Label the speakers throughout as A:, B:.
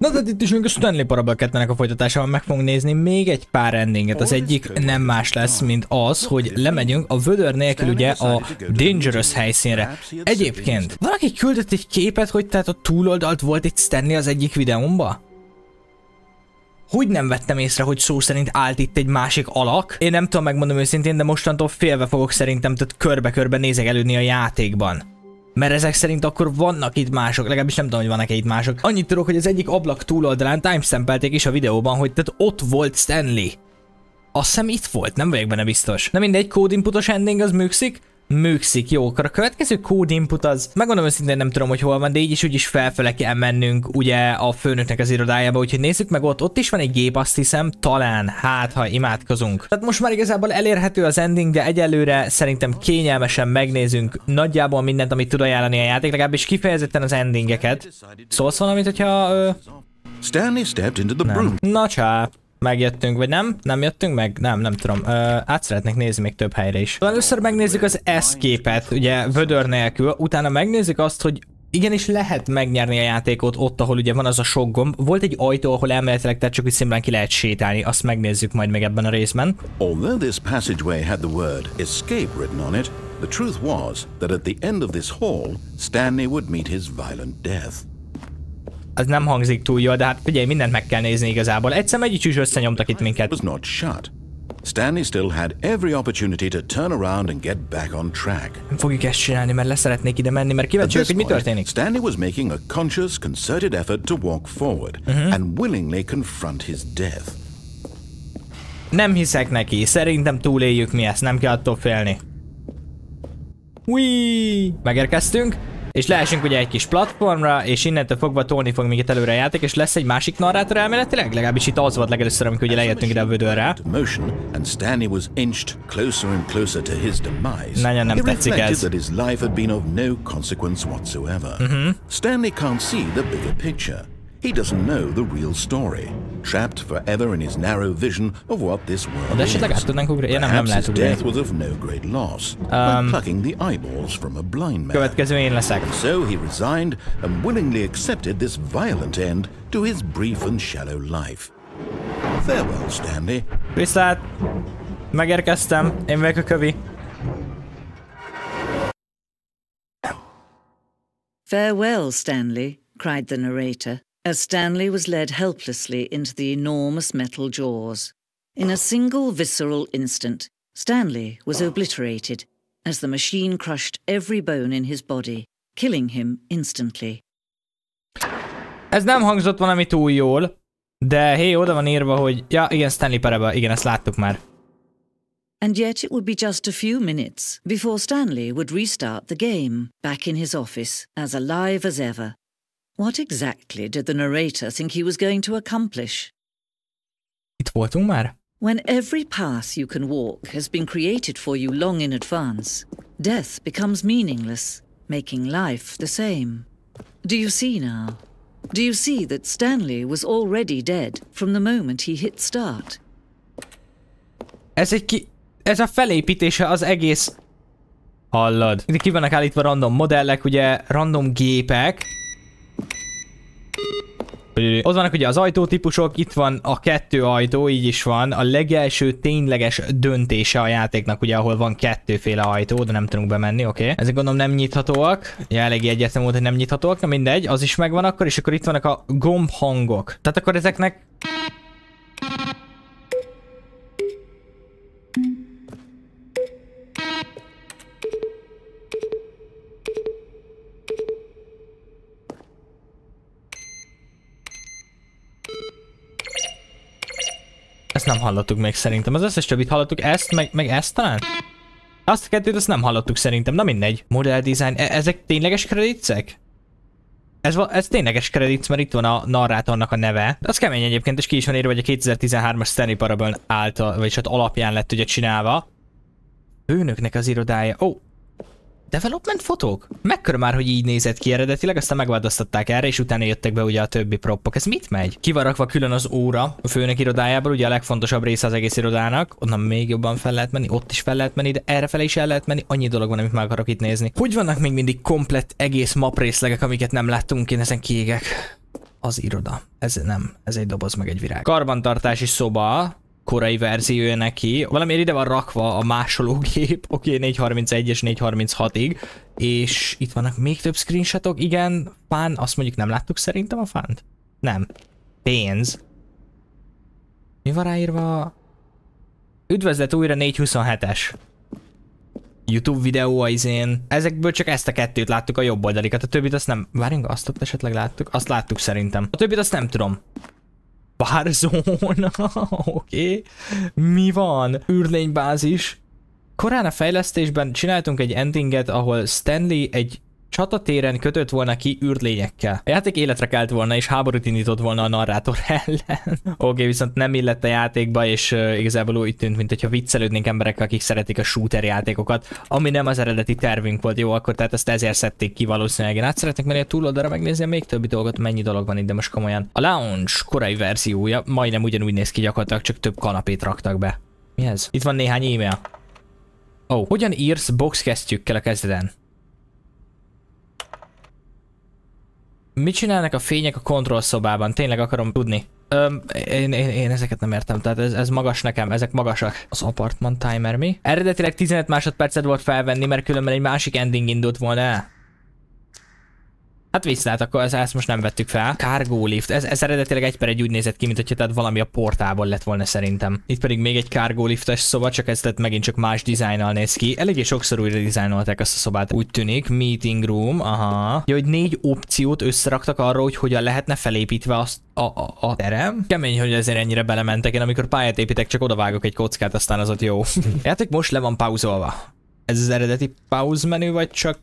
A: Na de itt is a Stanley Parable 2-nek a folytatásában meg fogunk nézni még egy pár endinget. Az egyik nem más lesz, mint az, hogy lemegyünk a Vödör nélkül ugye a Dangerous helyszínre. Egyébként valaki küldött egy képet, hogy tehát a túloldalt volt egy Stanley az egyik videómba? Hogy nem vettem észre, hogy szó szerint állt itt egy másik alak? Én nem tudom, megmondom őszintén, de mostantól félve fogok szerintem tehát körbe-körbe nézegelődni a játékban. Mert ezek szerint akkor vannak itt mások, legalábbis nem tudom, hogy vannak-e itt mások. Annyit tudok, hogy az egyik ablak túloldalán timestampelték is a videóban, hogy tehát ott volt Stanley. Azt hiszem itt volt, nem vagyok benne biztos. Na mindegy, code inputos ending az működik. Működik, jó, akkor a következő code input az, megmondom őszintén nem tudom, hogy hol van, de így is úgyis felfele kell mennünk ugye a főnöknek az irodájába, úgyhogy nézzük meg ott is van egy gép, azt hiszem, talán, hát ha imádkozunk. Tehát most már igazából elérhető az ending, de egyelőre szerintem kényelmesen megnézünk nagyjából mindent, amit tud ajánlani a játék, legalábbis kifejezetten az endingeket. Szólsz valamit, hogyha...
B: Stanley stepped into the broom.
A: Na csá. Megjöttünk, vagy nem? Nem jöttünk meg? Nem tudom. Át szeretnék nézni még több helyre is. Először megnézzük az S képet, ugye Vödör nélkül, utána megnézzük azt, hogy igenis lehet megnyerni a játékot ott, ahol ugye van az a sok gomb. Volt egy ajtó, ahol elméletileg tehát csak úgy szimplán ki lehet sétálni, azt megnézzük majd még ebben a részben.
B: Although this passageway had the word escape written on it, the truth was that at the end of this hall, Stanley would meet his violent death.
A: Az nem hangzik túl jó, de hát figyelj, mindent meg kell nézni igazából. Egyszer meg is összenyomtak itt minket.
B: Was not shut. Stanley still had every opportunity to turn around and get back on track.
A: Nem fogjuk ezt csinálni, mert leszeretnék ide menni, mert kíváncsi vagyok, hogy mi történik.
B: Stanley was making a conscious, concerted effort to walk forward and willingly confront his death.
A: Nem hiszek neki, szerintem túléljük mi ezt, nem kell attól félni. Ui! Megérkeztünk. És leesünk ugye egy kis platformra, és innentől fogva tolni fog minket előre a játék, és lesz egy másik narrátor elméletileg? Legalábbis itt az volt legelőször, amikor ugye lejöttünk ide a Vödörre. Nagyon nem tetszik ez.
B: Stanley can't see the bigger picture. He doesn't know the real story, trapped forever in his narrow vision of what this world is. Perhaps his death was of no great loss, like plucking the eyeballs from a blind man.
A: Következő én leszek.
B: So he resigned and willingly accepted this violent end to his brief and shallow life. Farewell, Stanley.
A: Viszlát! Megérkeztem, én vagyok a kövi.
C: Farewell, Stanley, cried the narrator, as Stanley was led helplessly into the enormous metal jaws. In a single visceral instant, Stanley was obliterated, as the machine crushed every bone in his body, killing him instantly.
A: Ez nem hangzott valami túl jól, de hé, oda van írva, hogy... Ja, igen, Stanley Parable, igen, ezt láttuk már.
C: And yet it would be just a few minutes before Stanley would restart the game, back in his office, as alive as ever. What exactly did the narrator think he was going to accomplish?
A: Itt voltunk már?
C: When every path you can walk has been created for you long in advance, death becomes meaningless, making life the same. Do you see now? Do you see that Stanley was already dead from the moment he hit start?
A: Ez a felépítése az egész... Hallod? Itt ki vannak állítva random modellek, ugye random gépek. Ott vannak ugye az ajtótípusok, itt van a 2 ajtó, így is van. A legelső tényleges döntése a játéknak, ugye, ahol van 2 ajtó, de nem tudunk bemenni, oké. Ezek gondolom nem nyithatóak. Ja, eléggé egyértelmű volt, hogy nem nyithatóak, na mindegy, az is megvan akkor, és akkor itt vannak a gomb hangok. Tehát akkor ezeknek... Ezt nem hallottuk még szerintem. Az összes többit hallottuk, ezt, meg ezt talán? Azt a 2-t, azt nem hallottuk szerintem, na mindegy. Model design, ezek tényleges kreditcek? Ez tényleges kreditc, mert itt van a narrátornak a neve. De az kemény egyébként, és ki is van írva, hogy a 2013-as Stanley Parable által, vagyis hát alapján lett ugye csinálva. Főnöknek az irodája. Ó. Development fotók? Mekkora már, hogy így nézett ki eredetileg, aztán megváltoztatták erre, és utána jöttek be ugye a többi proppok. Ez mit megy? Ki van rakva külön az óra a főnök irodájából, ugye a legfontosabb része az egész irodának. Onnan még jobban fel lehet menni, ott is fel lehet menni, de errefele is el lehet menni. Annyi dolog van, amit meg akarok itt nézni. Hogy vannak még mindig komplett egész map részlegek, amiket nem láttunk, én ezen kiégek. az iroda. Ez nem, ez egy doboz meg egy virág. Karbantartási szoba, korai verziója neki. Valamiért ide van rakva a másológép, oké, 431 és 436-ig. És itt vannak még több screenshotok. Igen, fán, azt mondjuk nem láttuk szerintem a fánt? Nem. Pénz. Mi van ráírva? Üdvözlet újra 427-es. YouTube videó a izén. Ezekből csak ezt a kettőt láttuk, a jobb oldalikat. A többit azt nem... Várjunk, azt ott esetleg láttuk? Azt láttuk szerintem. A többit azt nem tudom. Warzone. Oké. Mi van? Űrlénybázis. Korán a fejlesztésben csináltunk egy endinget, ahol Stanley egy csatatéren kötött volna ki űrlényekkel. A játék életre kelt volna, és háborút indított volna a narrátor ellen. Oké, viszont nem illett a játékba, és igazából úgy tűnt, mintha viccelődnénk emberekkel, akik szeretik a shooter játékokat, ami nem az eredeti tervünk volt. Jó, akkor tehát ezt ezért szedték ki valószínűleg. Én át szeretnék menni a túloldalra megnézni még többi dolgot, mennyi dolog van itt, de most komolyan. A lounge korai verziója majdnem ugyanúgy néz ki gyakorlatilag, csak több kanapét raktak be. Mi ez? Itt van néhány e-mail. Ó, hogyan írsz boxkesztyűkkel a kezdeten? Mit csinálnak a fények a kontrollszobában? Tényleg akarom tudni. Én ezeket nem értem, tehát ez magas nekem, ezek magasak. Az apartment timer mi? Eredetileg 15 másodpercet volt felvenni, mert különben egy másik ending indult volna el. Hát viszlát, akkor ezt most nem vettük fel. Cargo lift, ez eredetileg 1/1 úgy nézett ki, mint hogyha tehát valami a portából lett volna szerintem. Itt pedig még egy cargo liftes szoba, csak ez tehát megint csak más dizájnnal néz ki. Eléggé sokszor újra dizájnolták ezt a szobát. Úgy tűnik, meeting room, aha. Ja, hogy 4 opciót összeraktak arra, hogy hogyan lehetne felépítve azt a terem. Kemény, hogy ezért ennyire belementek. Én amikor pályát építek, csak odavágok egy kockát, aztán az ott jó. Játék most le van pauzolva. Ez az eredeti pause menü, vagy csak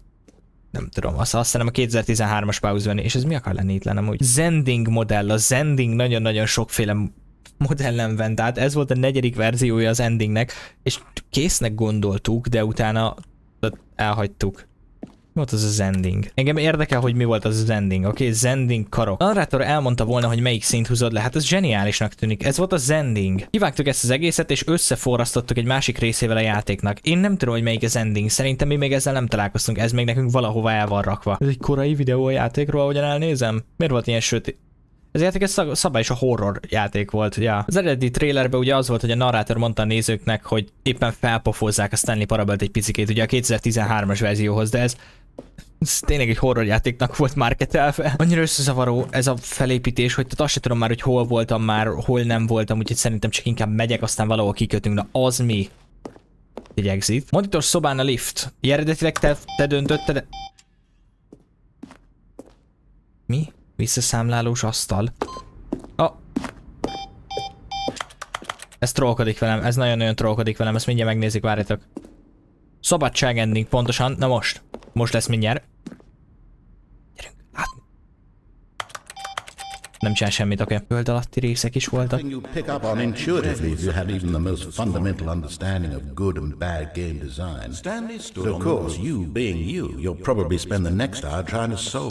A: nem tudom, azt hiszem a 2013-as pauzmenü, és ez mi akar lenni itt lenne úgy? Zending modell, a Zending nagyon-nagyon sokféle modellen van, tehát ez volt a 4. verziója az endingnek, és késznek gondoltuk, de utána elhagytuk. Mi volt az a Zending? Engem érdekel, hogy mi volt az a Zending, oké? Zending karok. A narrátor elmondta volna, hogy melyik szint húzod le, hát ez zseniálisnak tűnik. Ez volt a Zending. Kivágtuk ezt az egészet, és összeforrasztottuk egy másik részével a játéknak. Én nem tudom, hogy melyik a Zending. Szerintem mi még ezzel nem találkoztunk, ez még nekünk valahova el van rakva. Ez egy korai videó a játékról, ahogyan elnézem. Miért volt ilyen sötét? Ez a játék szabályos a horror játék volt, ja. Az eredeti trailerben ugye az volt, hogy a narrátor mondta a nézőknek, hogy éppen felpofozzák a Stanley Parabelt egy picikét, ugye a 2013-as verzióhoz, de ez tényleg egy horrorjátéknak volt marketelve. Annyira összezavaró ez a felépítés, hogy azt sem tudom már, hogy hol voltam már, hol nem voltam, úgyhogy szerintem csak inkább megyek, aztán valahol kikötünk. Na az mi? Egy exit. Monitor szobán a lift. Eredetileg te döntötted. Mi? Visszaszámlálós asztal. Ez trollkodik velem, ez nagyon-nagyon trollkodik velem, ezt mindjárt megnézik, várjatok. Szabadság ending, pontosan, na most. Most lesz mindjárt. Gyerünk, látni. Nem csinál semmit, oké. Föld alatti részek is voltak.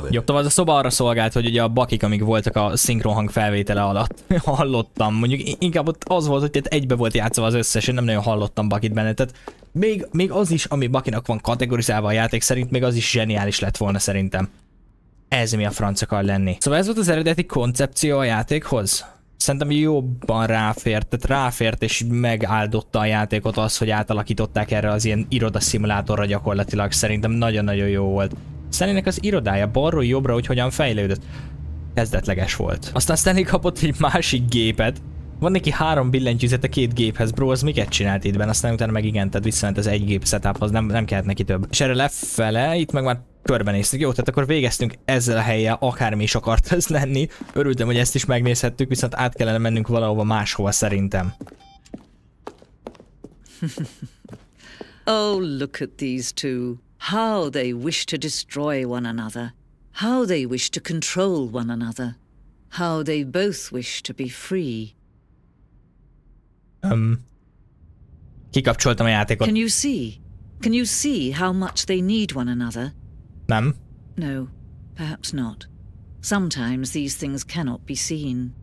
A: Jobb tovább, a szoba arra szolgált, hogy ugye a bakik, amik voltak a szinkronhang felvétele alatt, hallottam. Mondjuk inkább ott az volt, hogy egybe volt játszva az összes, én nem nagyon hallottam bakit benne. Tehát még az is, ami bakinak van kategorizálva a játék szerint, még az is zseniális lett volna szerintem. Ez mi a franc akar lenni. Szóval ez volt az eredeti koncepció a játékhoz. Szerintem jobban ráfért, tehát ráfért és megáldotta a játékot az, hogy átalakították erre az ilyen irodaszimulátorra gyakorlatilag. Szerintem nagyon-nagyon jó volt. Stanleynek az irodája balról jobbra, hogy hogyan fejlődött. Kezdetleges volt. Aztán Stanley kapott egy másik gépet. Van neki 3 billentyűzete 2 géphez, bro, az miket csinált itt benne? Aztán utána meg igen, tehát visszament az 1 gép setuphoz, nem kellett neki több. És erre lefele, itt meg már körbenéztük. Jó, tehát akkor végeztünk ezzel a hellyel, akármi is akart ez lenni. Örültem, hogy ezt is megnézhettük, viszont át kellene mennünk valahova máshova szerintem.
C: Oh, look at these two. How they wish to destroy one another. How they wish to control one another. How they both wish to be free.
A: Kikapcsoltam a játékot.
C: Can you see how much they need one another?
A: Nem.
C: No, perhaps not. Sometimes these things cannot be seen.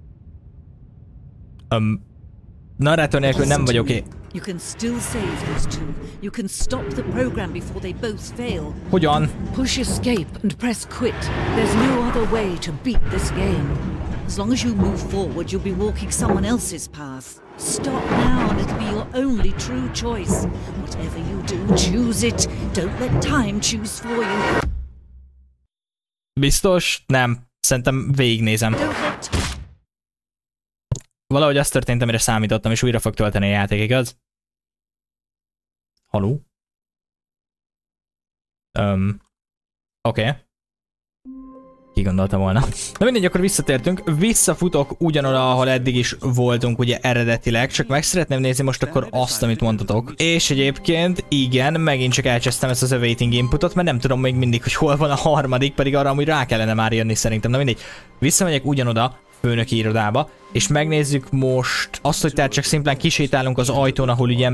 A: Narrátor nélkül nem vagyok én.
C: You can still save those two. You can stop the program before they both fail.
A: Hogyan?
C: Push escape and press quit. There's no other way to beat this game. As long as you move forward, you'll be walking someone else's path. Stop now and it'll be your only true choice. Whatever you do, choose it. Don't let time choose for you.
A: Biztos? Nem. Szerintem végignézem. Valahogy az történt, amire számítottam, és újra fog tölteni a játék, igaz? Haló? Oké. Ki gondolta volna. Na mindegy, akkor visszatértünk. Visszafutok ugyanoda, ahol eddig is voltunk ugye eredetileg, csak meg szeretném nézni most akkor azt, amit mondtatok. És egyébként igen, megint csak elcsesztem ezt az awaiting inputot, mert nem tudom még mindig, hogy hol van a harmadik, pedig arra amúgy rá kellene már jönni szerintem. Na mindegy, visszamegyek ugyanoda, főnöki irodába, és megnézzük most azt, hogy tehát csak szimplán kisétálunk az ajtón, ahol ugye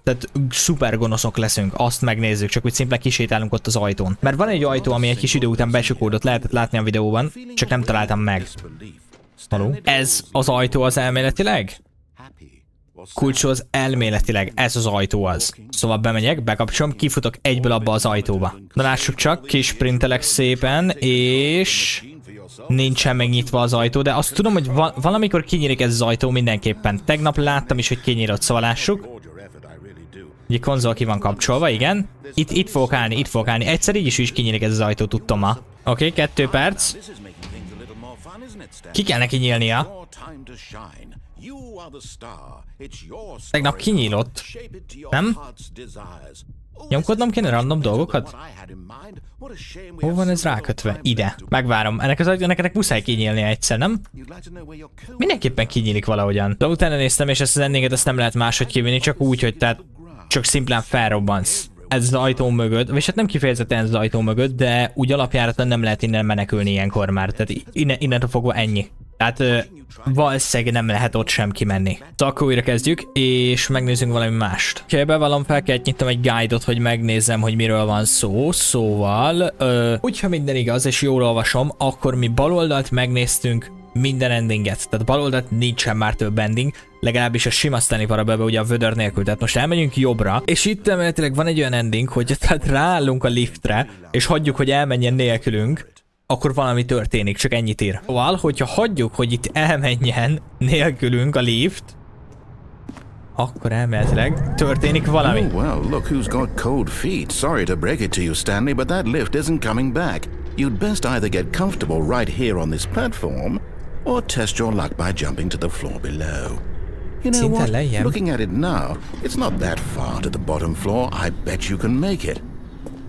A: tehát szuper gonoszok leszünk. Azt megnézzük, csak hogy szimplán kisétálunk ott az ajtón. Mert van egy ajtó, ami egy kis idő után becsukódott, lehetett látni a videóban, csak nem találtam meg. Haló? Ez az ajtó az elméletileg? Kulcsó az elméletileg, ez az ajtó az. Szóval bemegyek, bekapcsolom, kifutok egyből abba az ajtóba. Na lássuk csak, kisprintelek szépen, és... nincsen megnyitva az ajtó, de azt tudom, hogy valamikor kinyílik ez az ajtó mindenképpen. Tegnap láttam is, hogy kinyílt, szóval lássuk. Ugye konzol ki van kapcsolva, igen. Itt fogok állni, Egyszer így is kinyílik ez az ajtó, tudtam ma. Oké, 2 perc. Ki kell neki nyílnia? Tegnap kinyílott. Nem? Nyomkodnom kéne random dolgokat? Hol van ez rákötve? Ide. Megvárom. Ennek muszáj kinyílnia egyszer, nem? Mindenképpen kinyílik valahogyan. De utána néztem, és ezt az endinget ezt nem lehet máshogy kivinni, csak úgy, hogy tehát csak szimplán felrobbansz. Ez az ajtó mögött, és hát nem kifejezetten ez az ajtó mögött, de úgy alapjáraton nem lehet innen menekülni ilyenkor már. Tehát innentől fogva ennyi. Tehát valószínűleg nem lehet ott sem kimenni. Akkor újra kezdjük, és megnézzünk valami mást. Oké, bevallom, fel kell nyitnom egy guide-ot, hogy megnézzem, hogy miről van szó. Szóval, hogyha minden igaz, és jól olvasom, akkor mi baloldalt megnéztünk minden endinget. Tehát baloldalt nincsen már több ending, legalábbis a sima Stanley parabelbe ugye a Vödör nélkül. Tehát most elmegyünk jobbra, és itt emeletileg van egy olyan ending, hogy tehát ráállunk a liftre, és hagyjuk, hogy elmenjen nélkülünk, akkor valami történik, csak ennyit ír. Szóval, hogyha hagyjuk, hogy itt elmenjen nélkülünk a lift, akkor elméletileg történik valami.
B: Oh, well, look who's got cold feet. Sorry to break it to you, Stanley, but that lift isn't coming back. You'd best either get comfortable right here on this platform, or test your luck by jumping to the floor below. You know what? Looking at it now, it's not that far to the bottom floor. I bet you can make it.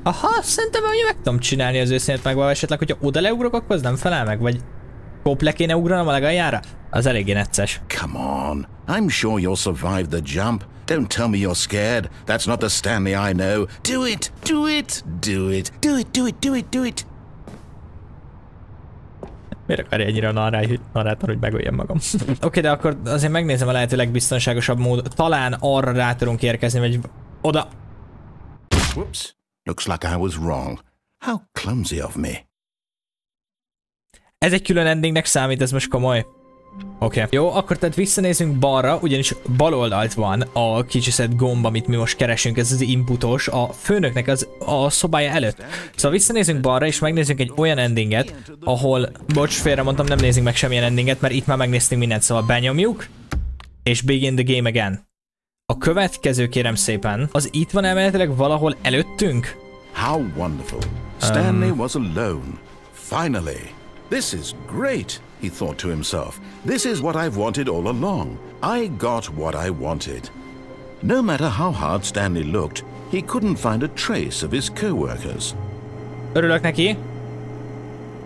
A: Aha, szerintem hogy meg tudom csinálni az őszintét meg, esetleg, hogyha oda leugrok, akkor az nem felel meg, vagy le kéne ugranom a legaljára? Az eléggé necces.
B: Come on, I'm sure you'll survive the jump. Don't tell me you're scared. That's not the Stanley I know. Do it, do it, do it, do it, do it, do it, do it.
A: Miért akarja ennyire a narrátor, hogy megöljem magam? Oké, de akkor azért megnézem a lehető legbiztonságosabb mód. Talán arra rá tudunk érkezni, vagy oda.
B: Whoops. Looks like I was wrong. How clumsy of me.
A: Ez egy külön endingnek számít, ez most komoly. Oké. Jó, akkor tehát visszanézünk balra, ugyanis bal oldalt van a kicsiszett gomb, amit mi most keresünk, ez az inputos, a főnöknek a szobája előtt. Szóval visszanézünk balra, és megnézzünk egy olyan endinget, ahol, bocs, félre mondtam, nem nézzünk meg semmilyen endinget, mert itt már megnéztünk mindent, szóval benyomjuk, és begin the game again. A következő, kérem szépen, az itt van elméletileg valahol előttünk?
B: How wonderful. Stanley was alone. Finally. This is great, he thought to himself. This is what I've wanted all along. I got what I wanted. No matter how hard Stanley looked, he couldn't find a trace of his co-workers.
A: Örülök neki.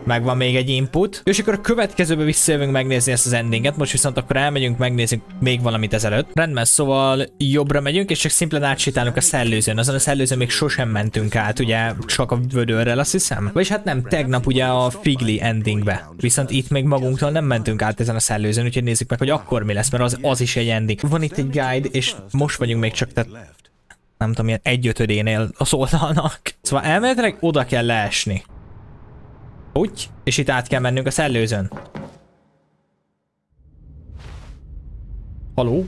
A: Megvan még egy input. És akkor a következőbe visszajövünk megnézni ezt az endinget. Most viszont akkor elmegyünk, megnézzük még valamit ezelőtt. Rendben, szóval jobbra megyünk, és csak szimplán átsétálunk a szellőzőn. Azon a szellőzőn még sosem mentünk át, ugye csak a Vödörrel, azt hiszem. Vagyis hát nem, tegnap ugye a Figli endingbe. Viszont itt még magunktól nem mentünk át ezen a szellőzőn, úgyhogy nézzük meg, hogy akkor mi lesz, mert az is egy ending. Van itt egy guide, és most vagyunk még csak, tehát nem tudom, ilyen 1/5-énél az oldalnak. Szóval elméletileg oda kell leesni. Úgy, és itt át kell mennünk a szellőzőn. Haló?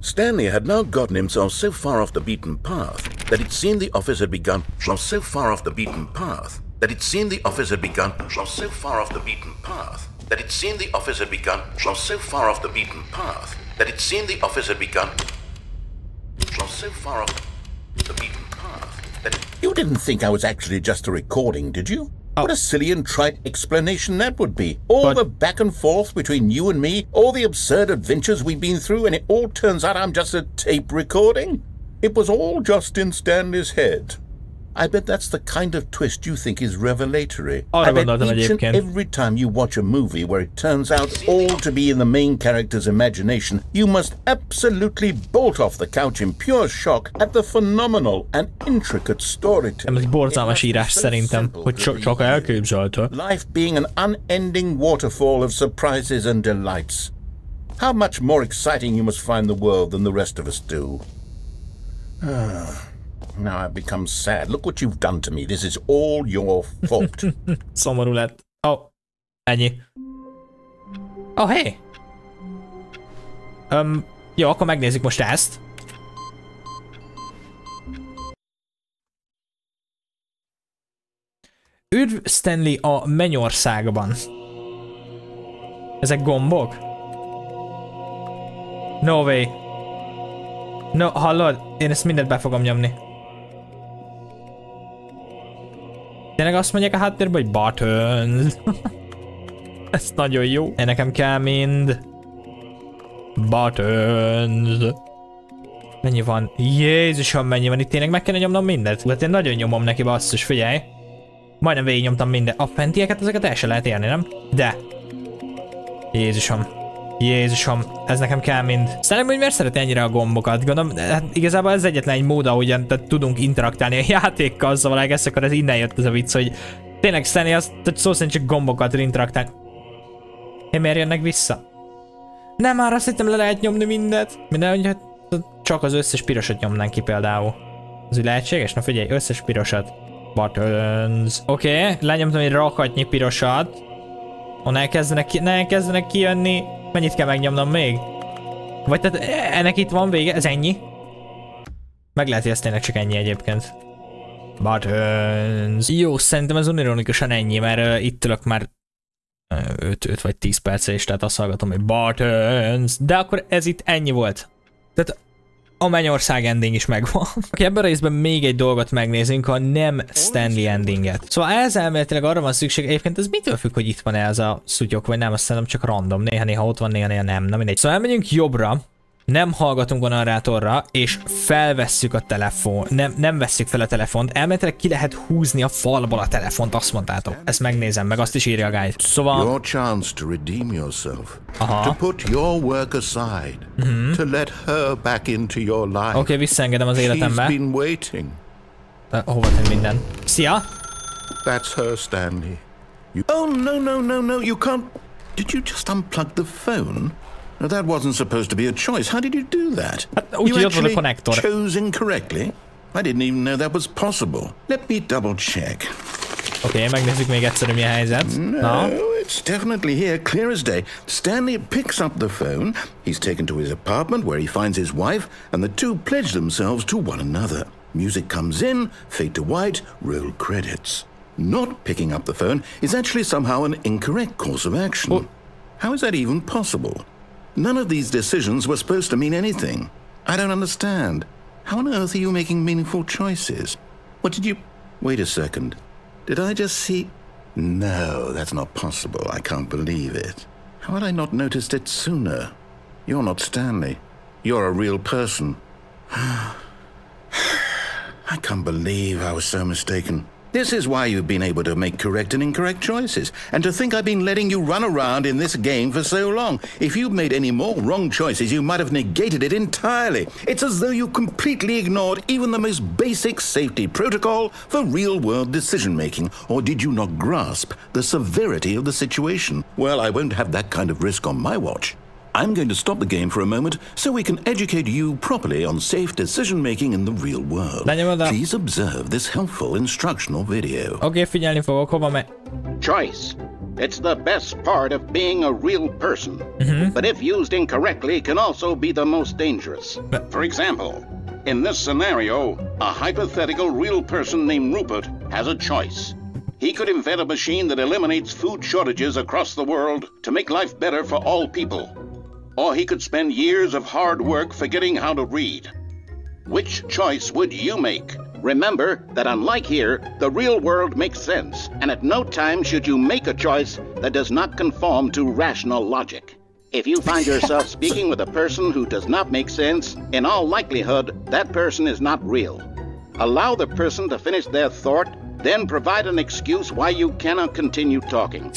B: Stanley had now gotten himself so far off the beaten path that it seemed the office had begun so far off the beaten path that it seemed the office had begun so far off the beaten path that it seemed the office had begun from so far off the beaten path that it seemed the office had begun from so far off the beaten path that You didn't think I was actually just a recording, did you? Oh. What a silly and trite explanation that would be. All the back and forth between you and me, all the absurd adventures we've been through, and it all turns out I'm just a tape recording? It was all just in Stanley's head. I bet that's the kind of twist you think is revelatory. I bet each and every time you watch a movie where it turns out all to be in the main character's imagination, you must absolutely bolt off the couch in pure shock at the phenomenal and intricate storytelling.
A: Ez egy borzalmas írás szerintem, hogy csak elképzelte.
B: Life being an unending waterfall of surprises and delights. How much more exciting you must find the world than the rest of us do. Now I've become sad. Look what you've done to me. This is all your fault.
A: Szomorú lett. Ennyi. Hey! Jó, akkor megnézzük most ezt. Üdv Stanley a Mennyországban. Ezek gombok? No way. No, hallod? Én ezt mindent be fogom nyomni. Tényleg azt mondják a háttérben, hogy buttons. Ez nagyon jó. Én nekem kell mind. Buttons. Mennyi van? Jézusom, mennyi van? Itt tényleg meg kellene nyomnom mindent? Hát én nagyon nyomom neki, basszus, figyelj. Majdnem végignyomtam mindent. A fentieket, ezeket el se lehet érni, nem? De. Jézusom. Jézusom, ez nekem kell mind. Szerintem, hogy miért szereti ennyire a gombokat? Gondolom, hát igazából ez egyetlen egy mód, ahogyan tudunk interaktálni a játékkal, szóval egész akkor ez innen jött ez a vicc, hogy tényleg Stanley az szó szerint csak gombokat interaktál. Miért jönnek vissza? Nem, már azt hittem le lehet nyomni mindet. Minden, hogy csak az összes pirosat nyomnánk ki például. Az úgy lehetséges? Na figyelj, összes pirosat. Buttons. Oké, lenyomtam egy rakatnyi pirosat. Ne elkezdenek kijönni. Mennyit kell megnyomnom még? Vagy tehát ennek itt van vége? Ez ennyi? Meg lehet, hogy ez tényleg csak ennyi egyébként. Buttons. Jó, szerintem ez unironikusan ennyi, mert itt ülök már 5 vagy 10 percre is, tehát azt hallgatom, hogy buttons. De akkor ez itt ennyi volt. Tehát a Mennyország ending is megvan. Oké, ebben a részben még egy dolgot megnézünk, a nem Stanley endinget. Szóval ez elméletileg arra van szükség, egyébként ez mitől függ, hogy itt van-e ez a szutyok, vagy nem, azt szerintem csak random, néha ott van, néha nem, na mindegy. Szóval elmegyünk jobbra, nem hallgatunk a narrátorra, és felvesszük a telefon, nem vesszük fel a telefont, elméletileg ki lehet húzni a falból a telefont, azt mondtátok. Ezt megnézem, meg azt is írja a guide. Szóval...
B: Your chance to redeem yourself, to put your work aside, to let her back into your life.
A: Oké, visszaengedem az életembe.
B: She's been waiting.
A: Hova tűnt minden? Szia!
B: That's her, Stanley. Oh, no, you can't... Did you just unplug the phone? No, that wasn't supposed to be a choice. How did you do that? You actually chose incorrectly? I didn't even know that was possible. Let me double check.
A: Oké, megnézzük még egyszer, hogy mi a helyzet.
B: No, it's definitely here, clear as day. Stanley picks up the phone. He's taken to his apartment where he finds his wife, and the two pledge themselves to one another. Music comes in, fade to white, roll credits. Not picking up the phone is actually somehow an incorrect course of action. How is that even possible? None of these decisions were supposed to mean anything. I don't understand. How on earth are you making meaningful choices? What did you... Wait a second. Did I just see... No, that's not possible. I can't believe it. How had I not noticed it sooner? You're not Stanley. You're a real person. I can't believe I was so mistaken. This is why you've been able to make correct and incorrect choices, and to think I've been letting you run around in this game for so long. If you'd made any more wrong choices, you might have negated it entirely. It's as though you completely ignored even the most basic safety protocol for real-world decision-making. Or did you not grasp the severity of the situation? Well, I won't have that kind of risk on my watch. I'm going to stop the game for a moment so we can educate you properly on safe decision-making in the real world. Please observe this helpful instructional video.
A: Okay, figyelni fogok, hova megy?
D: Choice. It's the best part of being a real person. But if used incorrectly, can also be the most dangerous. For example, in this scenario, a hypothetical real person named Rupert has a choice. He could invent a machine that eliminates food shortages across the world to make life better for all people. Or he could spend years of hard work forgetting how to read. Which choice would you make? Remember that unlike here, the real world makes sense, and at no time should you make a choice that does not conform to rational logic. If you find yourself speaking with a person who does not make sense, in all likelihood, that person is not real. Allow the person to finish their thought, then provide an excuse why you cannot continue talking.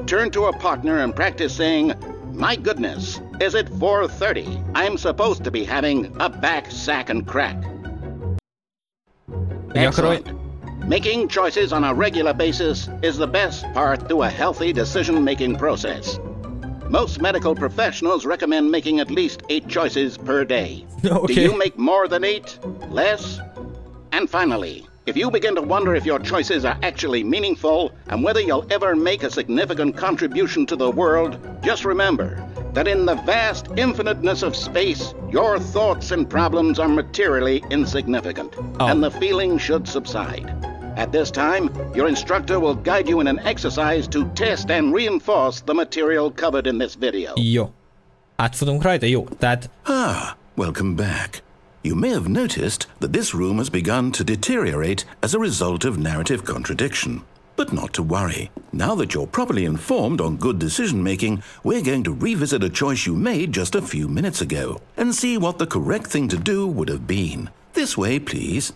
D: Turn to a partner and practice saying, "My goodness, is it 4:30? I'm supposed to be having a back, sack, and crack." Excellent. Making choices on a regular basis is the best part to a healthy decision-making process. Most medical professionals recommend making at least 8 choices per day.
A: Okay.
D: Do you make more than 8? Less? And finally, if you begin to wonder if your choices are actually meaningful and whether you'll ever make a significant contribution to the world, just remember that in the vast infiniteness of space, your thoughts and problems are materially insignificant, and the feeling should subside. At this time, your instructor will guide you in an exercise to test and reinforce the material covered in this video.
A: Jó. Átfutunk rajta? Jó. Tehát...
B: Welcome back. You may have noticed that this room has begun to deteriorate as a result of narrative contradiction. But not to worry. Now that you're properly informed on good decision-making, we're going to revisit a choice you made just a few minutes ago and see what the correct thing to do would have been. This way, please.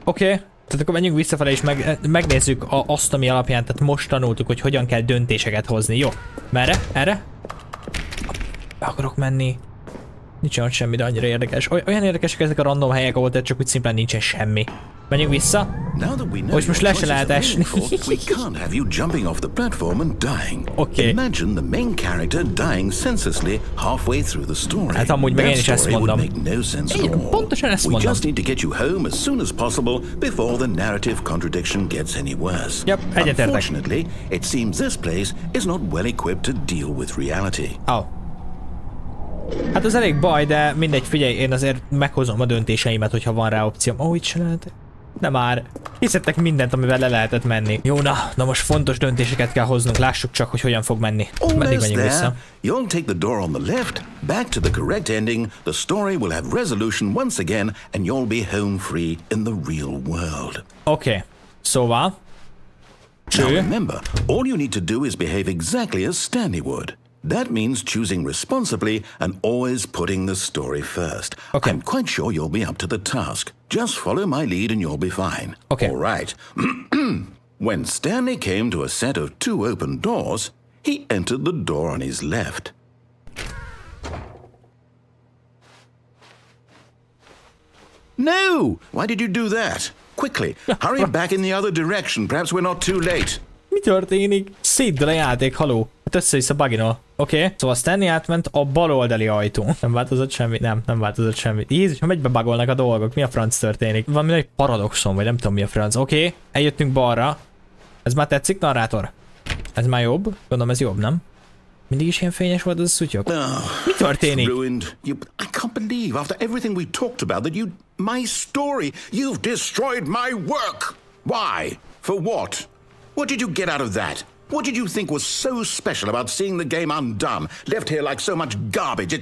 A: Oké. Tehát akkor menjünk visszafele és megnézzük azt, ami alapján, tehát most tanultuk, hogy hogyan kell döntéseket hozni. Jó. Merre? Erre? Be akarok menni. Nincsen ott semmi, de annyira érdekes. Olyan érdekesek ezek a random helyek, ahol tehát csak úgy szimplán nincsen semmi. Menjünk vissza. Hogy most le se lehet esni. Oké. Hát amúgy meg én is ezt mondom. Én pontosan ezt mondom. Yep, egyetértek. Hát az elég baj, de mindegy, figyelj, én azért meghozom a döntéseimet, hogyha van rá opcióm. Ó, itt se lehet. De már hiszettek mindent, amivel le lehetett menni. Jó, na most fontos döntéseket kell hoznunk, lássuk csak, hogy hogyan fog menni. Meddig menjünk vissza?
B: You'll take the door on the left, back to the correct ending, the story will have resolution once again, and you'll be home free in the real world.
A: Oké, szóval...
B: Now remember, all you need to do is behave exactly as Stanley would. That means choosing responsibly and always putting the story first.
A: Okay.
B: I'm quite sure you'll be up to the task. Just follow my lead and you'll be fine.
A: Okay.
B: All right. When Stanley came to a set of 2 open doors, he entered the door on his left. No! Why did you do that? Quickly, hurry back in the other direction. Perhaps we're not too late.
A: Mi történik? Szétdől a játék, haló. Hát össze-vissza buginol. Oké. Szóval Stanley átment a bal oldali ajtón. Nem változott semmi? Nem változott semmi. Jézus, ha megy bugolnak a dolgok. Mi a franc történik? Valami egy paradoxon, vagy nem tudom mi a franc. Oké. Eljöttünk balra. Ez már tetszik, narrátor? Ez már jobb? Gondolom ez jobb, nem? Mindig is ilyen fényes volt az a szutyok. Mi történik?
B: I can't believe after everything we talked about that my story, you've destroyed my work. Why? For what? What did you get out of that? What did you think was so special about seeing the game undone, left here like so much garbage?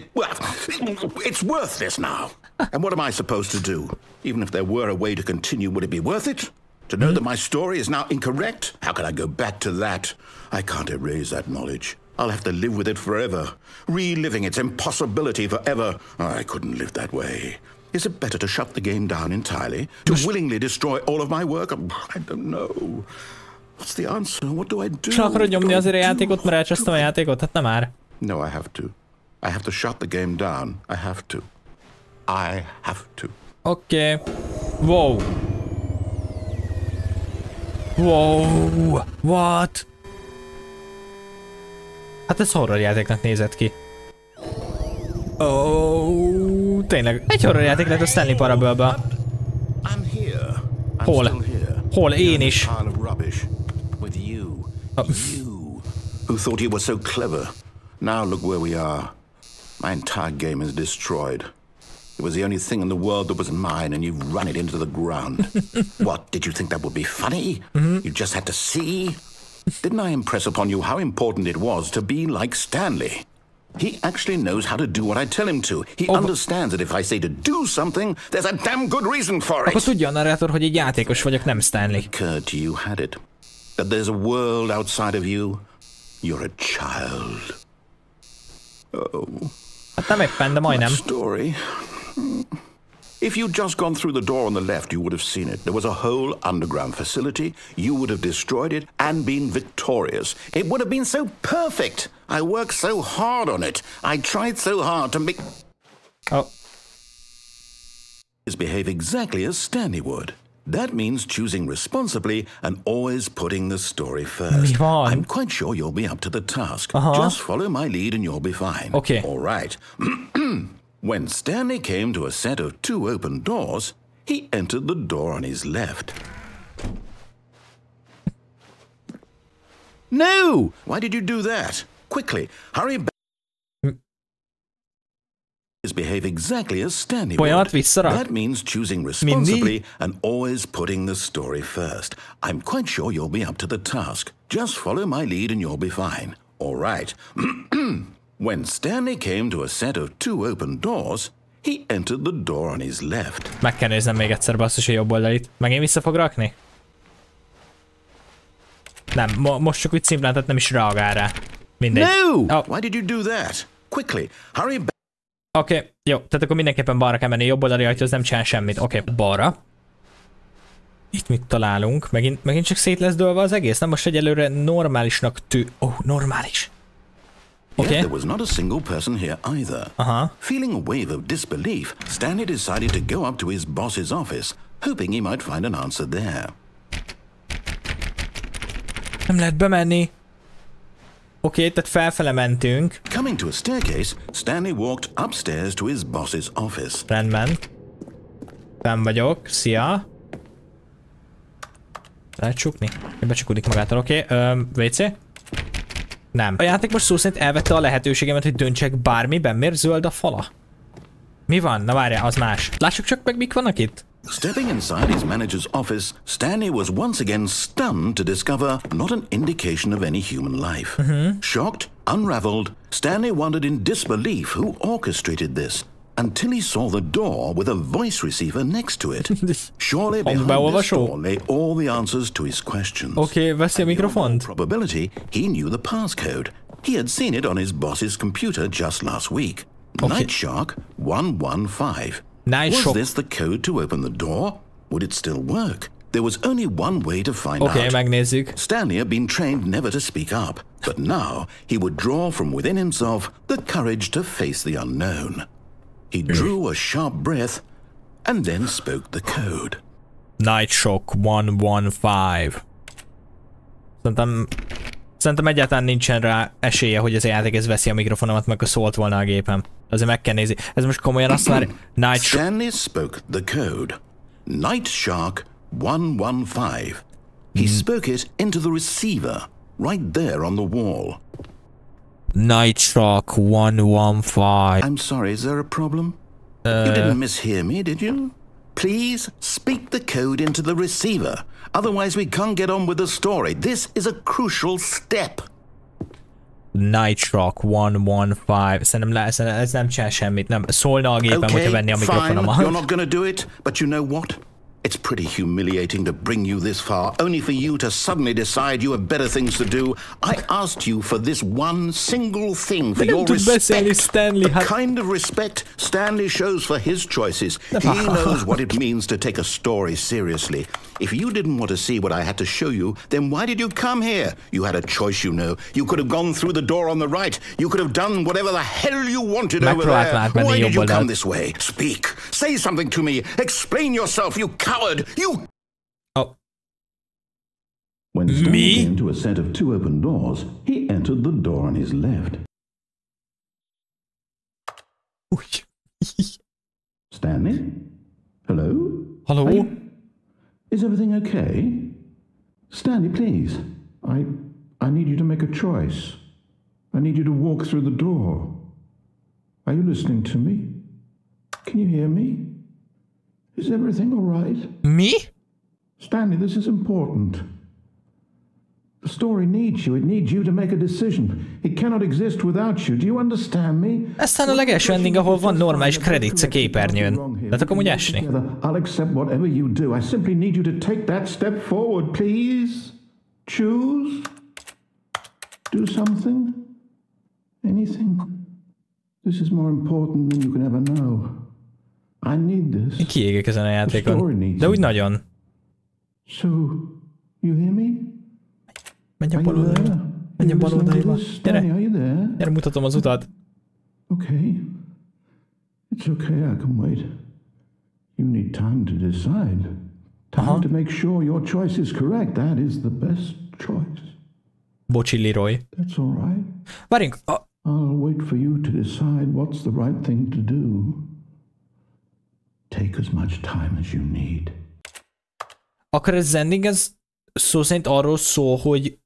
B: It's worthless now. And what am I supposed to do? Even if there were a way to continue, would it be worth it? To know that my story is now incorrect? How can I go back to that? I can't erase that knowledge. I'll have to live with it forever, reliving its impossibility forever. I couldn't live that way. Is it better to shut the game down entirely? To willingly destroy all of my work? I don't know. What's the answer? What do I do?
A: Csak akarod nyomni azért a játékot, mert elcsesztem a játékot? Hát nem már.
B: No, I have to. I have to shut the game down. I have to. I have to.
A: Oké. Wow. Wow. What? Hát ez horror játéknak nézett ki. Tényleg. Egy horror játék lett a Stanley Parable-ből. Hol? Én is.
B: You, who thought you were so clever. Now look where we are. My entire game is destroyed. It was the only thing in the world that was mine, and you've run it into the ground. What, did you think that would be funny? You just had to see? Didn't I impress upon you how important it was to be like Stanley? He actually knows how to do what I tell him to. He understands that if I say to do something, there's a damn good reason for it.
A: Akkor tudja a narrátor, hogy egy játékos vagyok, nem Stanley.
B: Occurred to you, had it? That there's a world outside of you? You're a child. Oh.
A: Hát nem éppen, de majdnem.
B: Story. If you'd just gone through the door on the left, you would have seen it. There was a whole underground facility. You would have destroyed it and been victorious. It would have been so perfect. I worked so hard on it. I tried so hard to make...
A: Oh.
B: Behave exactly as Stanley would. That means choosing responsibly and always putting the story first. I'm quite sure you'll be up to the task. Just follow my lead and you'll be fine.
A: Okay.
B: All right. When Stanley came to a set of 2 open doors, he entered the door on his left. No! Why did you do that? Quickly, hurry back. Behave exactly as Stanley would. That means choosing responsibly and always putting the story first. I'm quite sure you'll be up to the task. Just follow my lead and you'll be fine. All right. When Stanley came to a set of 2 open doors, he entered the door on his left.
A: Meg kell néznem még egyszer, basszus, a jobb oldalit. Megint vissza fog rakni? Nem, most csak úgy szimplán, tehát nem is reagál rá. Mindegy.
B: No! Why did you do that? Quickly, hurry back.
A: Oké, jó, tehát akkor mindenképpen balra kell menni, jobb oldali ajtó, az nem csinál semmit. Oké, balra. Itt mit találunk? Megint csak szét lesz dőlve az egész? Nem, most egyelőre normálisnak normális.
B: Yet there was not a single person here either. Feeling a wave of disbelief, Stanley decided to go up to his boss's office, hoping he might find an answer there.
A: Nem lehet bemenni. Oké, tehát felfele mentünk.
B: Coming to a staircase, Stanley walked upstairs to his boss's office.
A: Rendben. Fenn vagyok. Szia. Lehet csukni? Becsukódik magától, oké. WC? Nem. A játék most szó szerint elvette a lehetőségemet, hogy döntsek bármiben. Miért zöld a fala? Mi van? Na várjál, az más. Lássuk csak meg, mik vannak itt.
B: Stepping inside his manager's office, Stanley was once again stunned to discover not an indication of any human life. Shocked, unraveled, Stanley wondered in disbelief who orchestrated this, until he saw the door with a voice receiver next to it. Surely behind this door lay all the answers to his questions.
A: Okay, veszi a mikrofont.
B: Probability, he knew the passcode. He had seen it on his boss's computer just last week. Nightshark 115. Was this the code to open the door? Would it still work? There was only one way to find out.
A: Megnézzük.
B: Stanley had been trained never to speak up, but now he would draw from within himself the courage to face the unknown. He drew a sharp breath and then spoke the code.
A: Nightshark 115. Szerintem egyáltalán nincsen rá esélye, hogy ez a játék ez veszi a mikrofonomat, meg szólt volna a gépem. Azért meg kell nézni. Ez most komolyan azt már...
B: Stanley spoke the code. Nightshark 115. He spoke it into the receiver, right there on the wall.
A: Nightshark 115.
B: I'm sorry, is there a problem? You didn't mishear me, did you? Please speak the code into the receiver. Otherwise we can't get on with the story. This is a crucial step.
A: Nightshark 115. Szerintem ez nem csinál semmit. Nem szólna a gépem, hogyha venni a mikrofonomat.
B: You're not going to do it, but you know what? It's pretty humiliating to bring you this far, only for you to suddenly decide you have better things to do. I asked you for this one single thing, for your respect.
A: Stanley,
B: the kind of respect Stanley shows for his choices. He knows what it means to take a story seriously. If you didn't want to see what I had to show you, then why did you come here? You had a choice, you know. You could have gone through the door on the right. You could have done whatever the hell you wanted over there. Why did you come this way? Speak. Say something to me. Explain yourself, you coward. You...
A: Oh.
B: When Stanley came to a set of 2 open doors, he entered the door on his left. Stanley? Hello?
A: Hello?
B: Is everything okay? Stanley, please. I need you to make a choice. I need you to walk through the door. Are you listening to me? Can you hear me? Is everything all right?
A: Mi?
B: Stanley, this is important. The story needs you. It needs you to make a decision. It cannot exist without you. Do you understand me?
A: Aztán a legelső ending, ahol van normális credits a képernyőn. Tehát akkor úgy esni.
B: I'll accept whatever you do. I simply need you to take that step forward, please. Choose. Do something. Anything. This is more important than you can ever know. I need this.
A: Én kiégek ezen a játékon. De úgy nagyon.
B: So, you hear me?
A: Menj a bal oldaliba. Menj a bal oldaliba. Gyere. Gyere, mutatom az utat.
B: Okay. It's okay, I can wait. You need time to decide. Time to make sure your choice is correct. That is the best choice.
A: Bocsi, Leroy.
B: That's all right.
A: Várjunk.
B: I'll wait for you to decide what's the right thing to do. Take as much time as you need.
A: Akkor ez ending, ez szó szerint arról szól, hogy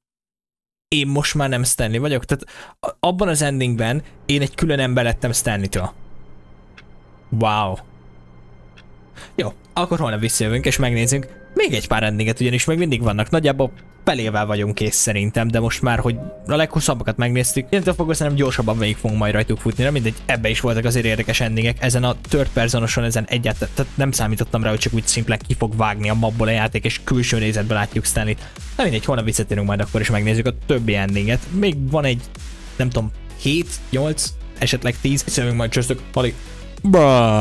A: én most már nem Stanley vagyok. Tehát abban az endingben én egy külön ember lettem Stanley-től. Wow. Jó, akkor holnap visszajövünk és megnézzünk még egy pár endinget, ugyanis még mindig vannak. Nagyjából felével vagyunk kész szerintem, de most már, hogy a leghosszabbakat megnéztük, innentől fogva szerintem gyorsabban végig fogunk majd rajtuk futni, de mindegy, ebbe is voltak azért érdekes endingek. Ezen a third personoson, ezen egyáltalán, tehát nem számítottam rá, hogy csak úgy szimplán ki fog vágni a mapból a játék, és külső nézetben látjuk Stanleyt. Na mindegy, holnap visszatérünk majd akkor, és megnézzük a többi endinget. Még van egy, nem tudom, 7, 8, esetleg 10, visszajövünk majd, csöztök, Pali. Bruh.